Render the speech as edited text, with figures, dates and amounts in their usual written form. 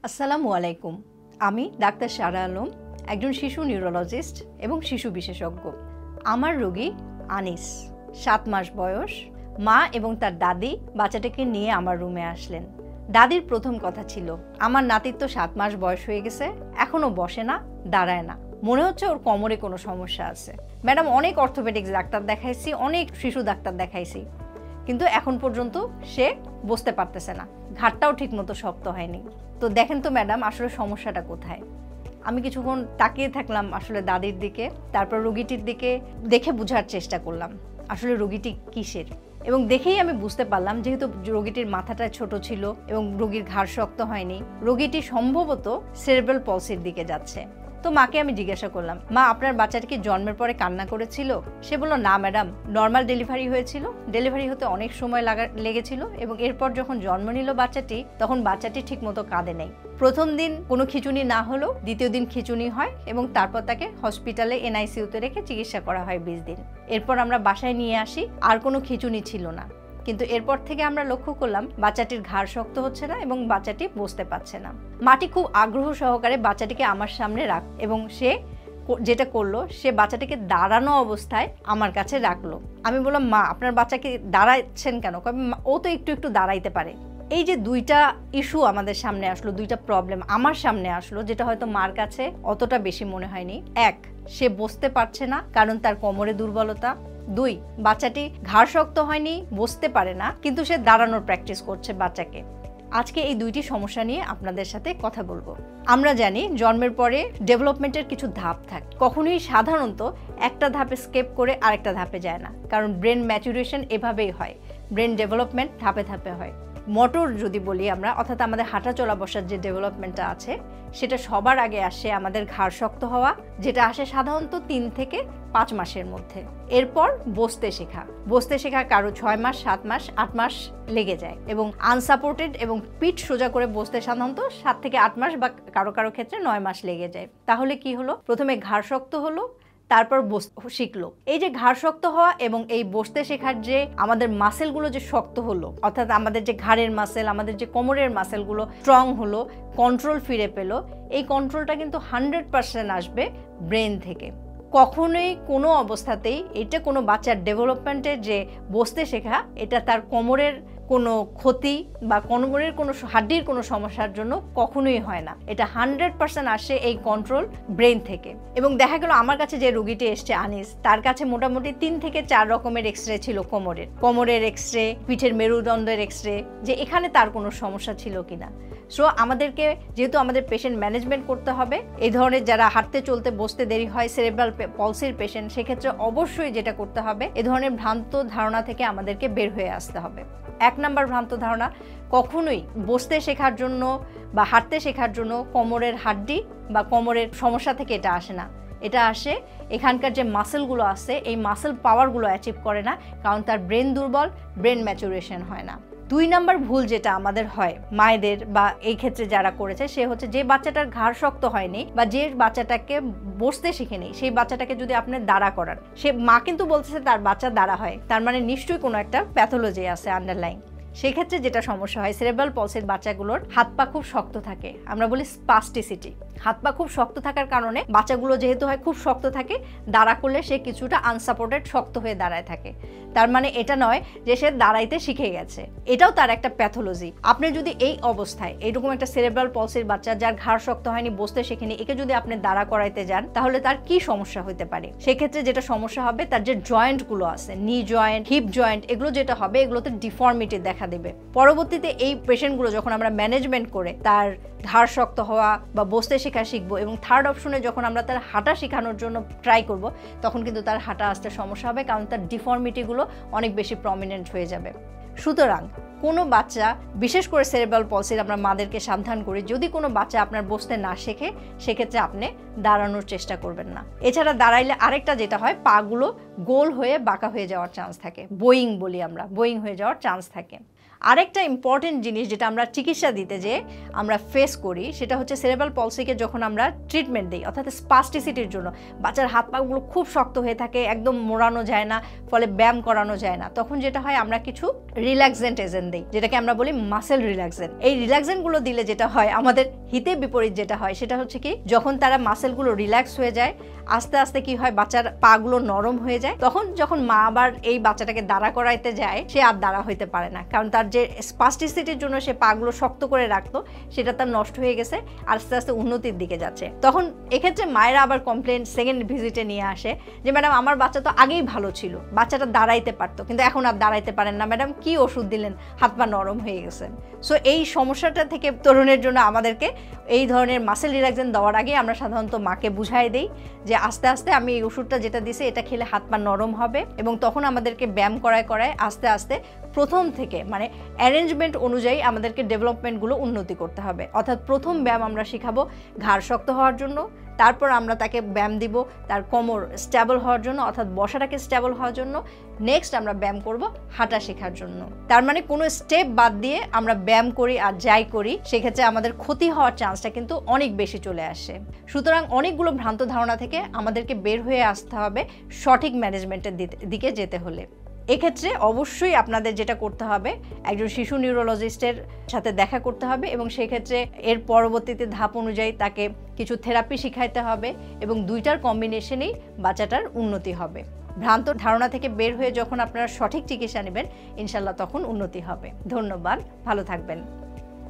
আসসালামু আলাইকুম। আমি ডাক্তার সারা আলম, একজন শিশু নিউরোলজিস্ট এবং শিশু বিশেষজ্ঞ। আমার রোগী আনিস, 7 মাস বয়স। মা এবং তার দাদি বাচ্চাটাকে নিয়ে আমার রুমে আসলেন। দাদির প্রথম কথা ছিল, আমার নাতির তো 7 মাস বয়স হয়ে গেছে, এখনো বসে না, দাঁড়ায় না, মনে হচ্ছে ওর কোমরে কোনো সমস্যা আছে। ম্যাডাম, অনেক অর্থোপেডিক্স ডাক্তার দেখাইছি, অনেক শিশু ডাক্তার দেখাইছি, কিন্তু এখন পর্যন্ত সে বসতে পারতেছে না, ঘাটটাও ঠিকমতো শক্ত হয়নি। তো দেখেন তো ম্যাডাম, আসলে সমস্যাটা কোথায়? আমি কিছুক্ষণ তাকিয়ে থাকলাম আসলে দাদির দিকে, তারপর রোগীটির দিকে দেখে বোঝার চেষ্টা করলাম আসলে রোগীটি কিসের। এবং দেখেই আমি বুঝতে পারলাম, যেহেতু রোগীটির মাথাটা ছোট ছিল এবং রোগীর ঘাড় শক্ত হয়নি, রোগীটি সম্ভবত সেরেব্রাল পলসির দিকে যাচ্ছে। তো মাকে আমি জিজ্ঞাসা করলাম, মা, আপনার বাচ্চাটা কি জন্মের পরে কান্না করেছিল? সে বলল, না ম্যাডাম, নর্মাল ডেলিভারি হয়েছিল, ডেলিভারি হতে অনেক সময় লেগেছিল এবং এরপর যখন জন্ম নিল বাচ্চাটি, তখন বাচ্চাটি ঠিকমতো কাঁদে নেই। প্রথম দিন কোনো খিঁচুনি না হলেও দ্বিতীয় দিন খিঁচুনি হয় এবং তারপর তাকে হসপিটালে এনআইসিইউতে রেখে চিকিৎসা করা হয় 20 দিন। এরপর আমরা বাসায় নিয়ে আসি, আর কোনো খিঁচুনি ছিল না। কিন্তু এরপর থেকে আমরা লক্ষ্য করলাম বাচ্চাটির ঘাড় শক্ত হচ্ছে না এবং বাচ্চাটি বসতে পারছে না। মাটি খুব আগ্রহ সহকারে বাচ্চাটিকে আমার সামনে রাখ এবং সে যেটা করলো, সে বাচ্চাটিকে দাঁড়ানো অবস্থায় আমার কাছে রাখলো। আমি বললাম, মা, আপনার বাচ্চাকে দাঁড়াচ্ছেন কেন? ও তো একটু একটু দাঁড়াইতে পারে। এই যে দুইটা ইস্যু আমাদের সামনে আসলো, দুইটা প্রবলেম আমার সামনে আসলো, যেটা হয়তো মার কাছে অতটা বেশি মনে হয়নি। এক, সে বসতে পারছে না কারণ তার কোমরে দুর্বলতা। 2, বাচ্চাটি ঘাড় শক্ত হয়নি, বসতে পারে না, কিন্তু সে দাঁড়ানোর প্র্যাকটিস করছে বাচ্চাকে। আজকে এই দুইটি সমস্যা নিয়ে আপনাদের সাথে কথা বলবো। আমরা জানি জন্মের পরে ডেভেলপমেন্টের কিছু ধাপ থাকে, কখনোই সাধারণত একটা ধাপে স্কেপ করে আরেকটা ধাপে যায় না, কারণ ব্রেন ম্যাচুরেশন এভাবেই হয়, ব্রেন ডেভেলপমেন্ট ধাপে ধাপে হয়। মোটর যদি বলি আমরা, অর্থাৎ আমাদের হাঁটা চলা বসার যে ডেভেলপমেন্টটা আছে, সেটা সবার আগে আসে আমাদের ঘাড় শক্ত হওয়া, যেটা আসে সাধারণত 3 থেকে 5 মাসের মধ্যে। এরপর বসতে শেখা কারো 6 মাস, 7 মাস, 8 মাস লেগে যায় এবং আনসাপোর্টেড এবং পিঠ সোজা করে বসতে সাধারণত 7 থেকে 8 মাস বা কারো কারো ক্ষেত্রে 9 মাস লেগে যায়। তাহলে কি হলো? প্রথমে ঘাড় শক্ত হলো, তারপর শিখলো। এই যে ঘাড় শক্ত হওয়া এবং এই বসতে শেখার যে আমাদের মাসেলগুলো যে শক্ত হলো, অর্থাৎ আমাদের যে ঘাড়ের মাসেল, আমাদের যে কোমরের মাসেলগুলো স্ট্রং হলো, কন্ট্রোল ফিরে পেলো, এই কন্ট্রোলটা কিন্তু 100% আসবে ব্রেন থেকে। কখনোই কোনো অবস্থাতেই এটা কোনো বাচ্চার ডেভেলপমেন্টের যে বসতে শেখা, এটা তার কোমরের কোনো ক্ষতি বা কোমরের কোনো হাড্ডির কোনো সমস্যার জন্য কখনোই হয় না। এটা 100% আসে এই কন্ট্রোল ব্রেন থেকে। এবং দেখা গেল আমার কাছে যে রোগীটি এসছে আনিস, তার কাছে মোটামুটি 3 থেকে 4 রকমের এক্সরে ছিল কোমরের এক্সরে, পিঠের মেরুদণ্ডের এক্সরে, যে এখানে তার কোনো সমস্যা ছিল কিনা। সো আমাদেরকে, যেহেতু আমাদের পেশেন্ট ম্যানেজমেন্ট করতে হবে, এই ধরনের যারা হাঁটতে চলতে বসতে দেরি হয়, সেরেব্রাল পলসির পেশেন্ট, সেক্ষেত্রে অবশ্যই যেটা করতে হবে, এ ধরনের ভ্রান্ত ধারণা থেকে আমাদেরকে বের হয়ে আসতে হবে। 1 নম্বর ভ্রান্ত ধারণা, কখনোই বসতে শেখার জন্য বা হাঁটতে শেখার জন্য কোমরের হাড্ডি বা কোমরের সমস্যা থেকে এটা আসে না। এটা আসে এখানকার যে মাসেলগুলো আছে, এই মাসেল পাওয়ারগুলো অ্যাচিভ করে না, কারণ তার ব্রেন দুর্বল, ব্রেন ম্যাচুরেশন হয় না। 2 নম্বর ভুল যেটা আমাদের হয় মায়েদের, বা এই ক্ষেত্রে যারা করেছে, সে হচ্ছে যে বাচ্চাটার ঘাড় শক্ত হয়নি বা যে বাচ্চাটাকে বসতে শিখেনি, সেই বাচ্চাটাকে যদি আপনি দাঁড়া করান, সে মা কিন্তু বলতেছে তার বাচ্চা দাঁড়া হয়, তার মানে নিশ্চয়ই কোনো একটা প্যাথোলজি আছে আন্ডারলাইন। সেক্ষেত্রে যেটা সমস্যা হয়, সেরেব্রাল পলসির বাচ্চাগুলোর হাত পা খুব শক্ত থাকে, আমরা বলি স্পাস্টিসিটি। হাত পা খুব শক্ত থাকার কারণে বাচ্চাগুলো যেহেতু হয় খুব শক্ত থাকে, দাঁড়া করলে সে কিছুটা আনসাপোর্টেড শক্ত হয়ে দাঁড়ায় থাকে। তার মানে এটা নয় যে সে দাঁড়াইতে শিখে গেছে, এটাও তার একটা প্যাথোলজি। আপনি যদি এই অবস্থায় এইরকম একটা সেরেব্রাল পলসির বাচ্চা, যার ঘাড় শক্ত হয়নি, বসতে শেখেনি, একে যদি আপনি দাঁড়া করাইতে যান, তাহলে তার কি সমস্যা হতে পারে? সেক্ষেত্রে যেটা সমস্যা হবে, তার যে জয়েন্টগুলো আছে, নি জয়েন্ট, হিপ জয়েন্ট, এগুলো যেটা হবে, এগুলোতে ডিফর্মিটি দেখা দেবে। পরবর্তীতে এই পেশেন্টগুলো যখন আমরা ম্যানেজমেন্ট করে তার ঘাড় শক্ত হওয়া বা বসতে শেখা শিখবো, এবং থার্ড অপশনে যখন আমরা তার হাঁটা শেখানোর জন্য ট্রাই করব, তখন কিন্তু তার হাঁটা আসতে সমস্যা হবে, কারণ তার ডিফর্মিটিগুলো অনেক বেশি প্রমিনেন্ট হয়ে যাবে। সুতরাং কোনো বাচ্চা, বিশেষ করে সেরেব্রাল পলসির, আমরা মাদেরকে সাবধান করি, যদি কোনো বাচ্চা আপনার বসতে না শেখে, সেক্ষেত্রে আপনি দাঁড়ানোর চেষ্টা করবেন না। এছাড়া দাঁড়াইলে আরেকটা যেটা হয়, পাগুলো গোল হয়ে বাঁকা হয়ে যাওয়ার চান্স থাকে, বোয়িং বলি আমরা, বোয়িং হয়ে যাওয়ার চান্স থাকে। আরেকটা ইম্পর্টেন্ট জিনিস যেটা আমরা চিকিৎসা দিতে যে আমরা ফেস করি সেটা হচ্ছে সেরেব্রাল পলসিকে যখন আমরা ট্রিটমেন্ট দিই, অর্থাৎ স্পাস্টিসিটির জন্য বাচ্চার হাত পাগুলো খুব শক্ত হয়ে থাকে, একদম মোড়ানো যায় না, ফলে ব্যায়াম করানো যায় না, তখন যেটা হয় আমরা কিছু রিল্যাক্সেন্ট এজেন্ট দিই, যেটাকে আমরা বলি মাসেল রিল্যাক্সেন্ট। এই রিল্যাক্সেন্টগুলো দিলে যেটা হয় আমাদের হিতে বিপরীত যেটা হয় সেটা হচ্ছে কি, যখন তারা মাসেলগুলো রিল্যাক্স হয়ে যায় আস্তে আস্তে কি হয় বাচ্চার পাগুলো নরম হয়ে যায়, তখন যখন মা আবার এই বাচ্চাটাকে দাঁড়া করাইতে যায় সে আর দাঁড়া হইতে পারে না, কারণ তার যে স্পাস্টিসিটির জন্য সে পাগুলো শক্ত করে রাখতো সেটা তার নষ্ট হয়ে গেছে, আস্তে আস্তে উন্নতির দিকে যাচ্ছে। তখন এক্ষেত্রে মায়েরা আবার কমপ্লেন সেকেন্ড ভিজিটে নিয়ে আসে যে ম্যাডাম আমার বাচ্চা তো আগেই ভালো ছিল, বাচ্চাটা দাঁড়াইতে পারতো কিন্তু এখন আর দাঁড়াইতে পারেন না ম্যাডাম, কি ওষুধ দিলেন, হাত পা নরম হয়ে গেছে। সো এই সমস্যাটা থেকে তরুণের জন্য আমাদেরকে এই ধরনের মাসেল রিল্যাক্সেন্ট দেওয়ার আগে আমরা সাধারণত মাকে বুঝাই দেই যে আস্তে আস্তে আমি এই ওষুধটা যেটা দিছি এটা খেলে হাত পা নরম হবে, এবং তখন আমাদেরকে ব্যায়াম করায় আস্তে আস্তে প্রথম থেকে মানে অ্যারেঞ্জমেন্ট অনুযায়ী আমাদেরকে ডেভেলপমেন্টগুলো উন্নতি করতে হবে। অর্থাৎ প্রথম ব্যায়াম আমরা শেখাবো ঘাড় শক্ত হওয়ার জন্য, তারপর আমরা তাকে ব্যায়াম দিব তার কোমর স্টেবল হওয়ার জন্য, অর্থাৎ বসাটাকে স্টেবল হওয়ার জন্য, নেক্সট আমরা ব্যায়াম করব হাঁটা শেখার জন্য। তার মানে কোনো স্টেপ বাদ দিয়ে আমরা ব্যায়াম করি আর যাই করি সেক্ষেত্রে আমাদের ক্ষতি হওয়ার চান্সটা কিন্তু অনেক বেশি চলে আসে। সুতরাং অনেকগুলো ভ্রান্ত ধারণা থেকে আমাদেরকে বের হয়ে আসতে হবে সঠিক ম্যানেজমেন্টের দিকে যেতে হলে। এক্ষেত্রে অবশ্যই আপনাদের যেটা করতে হবে একজন শিশু নিউরোলজিস্টের সাথে দেখা করতে হবে, এবং সেক্ষেত্রে এর পরবর্তীতে ধাপ অনুযায়ী তাকে কিছু থেরাপি শিখাইতে হবে, এবং দুইটার কম্বিনেশনেই বাচ্চাটার উন্নতি হবে। ভ্রান্ত ধারণা থেকে বের হয়ে যখন আপনারা সঠিক চিকিৎসা নেবেন ইনশাল্লাহ তখন উন্নতি হবে। ধন্যবাদ, ভালো থাকবেন।